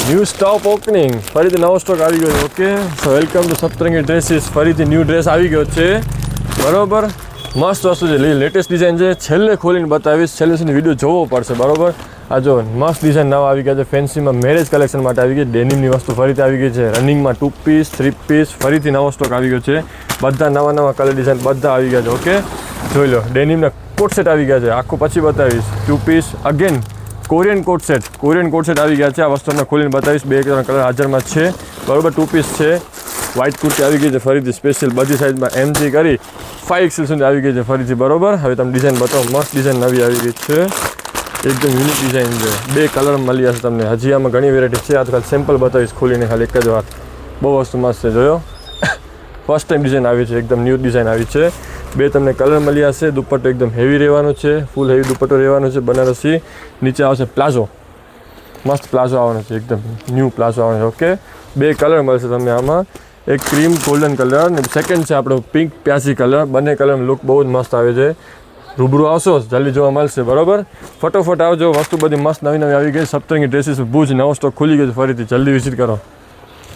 New stock opening, ફરીથી નવો stock આવી ગયો છે. Okay, so welcome to Saptarangi dresses. ફરીથી ન્યૂ ડ્રેસ આવી ગયો છે. બરાબર, મસ્ત વસ્તુ છે, લેટેસ્ટ ડિઝાઇન છે. છેલ્લે ખોલીને બતાવીશ, છેલ્લે સુધી વિડીયો જોવો પડશે. બરાબર, આ જો મસ્ત ડિઝાઇન નવા આવી ગયા છે. ફેન્સીમાં મેરેજ કલેક્શન માટે આવી ગઈ. ડેનિમની વસ્તુ ફરીથી આવી ગઈ છે. રનિંગમાં 2 પીસ 3 પીસ ફરીથી નવો સ્ટોક આવી ગયો છે. બધા નવા કલર ડિઝાઇન બધા આવી ગયા છે. ઓકે, જોઈ લો. ડેનિમના કોટ સેટ આવી ગયા છે. આખું પછી બતાવીશ. 2 piece again Korean coat set આવી ગયા છે. આ વસ્તુ તમને ખોલીને બતાવીશ. 2 કલર હાજરમાં છે. બરાબર, 2 પીસ છે. વ્હાઇટ કુર્તી આવી ગઈ છે ફરીથી સ્પેશિયલ. બધી સાઇઝમાં એમથી કરી 5XL સુધી આવી ગઈ છે ફરીથી. બરાબર, હવે તમે ડિઝાઇન બતાવો. મસ્ત ડિઝાઇન નવી આવી ગઈ છે. એકદમ યુનિક ડિઝાઇન છે. 2 કલર મળી જશે તમને. હજી આમાં ઘણી વેરાયટી છે. આજકાલ સેમ્પલ બતાવીશ ખોલીને ખાલી એક જ વાર. બહુ વસ્તુ મસ્ત છે. જોયો, ફર્સ્ટ ટાઈમ ડિઝાઇન આવી છે. એકદમ ન્યૂ ડિઝાઇન આવી છે. 2 તમને કલર મળી હશે. દુપટ્ટો એકદમ હેવી રહેવાનો છે. ફૂલ હેવી દુપટ્ટો રહેવાનો છે બનારસી. નીચે આવશે પ્લાઝો, મસ્ત પ્લાઝો આવવાનો છે. એકદમ ન્યૂ પ્લાઝો આવવાનો છે. ઓકે, 2 કલર મળશે તમને આમાં. એક ક્રીમ ગોલ્ડન કલર અને સેકન્ડ છે આપણો પિંક પ્યાસી કલર. બંને કલરનો લુક બહુ જ મસ્ત આવે છે. રૂબરૂ આવશો જલ્દી જોવા મળશે. બરાબર, ફટોફટ આવજો. વસ્તુ બધી મસ્ત નવી આવી ગઈ. સપ્તરંગી ડ્રેસીસ ભુજ નવો સ્ટોક ખુલી ગયો છે ફરીથી. જલ્દી વિઝિટ કરો.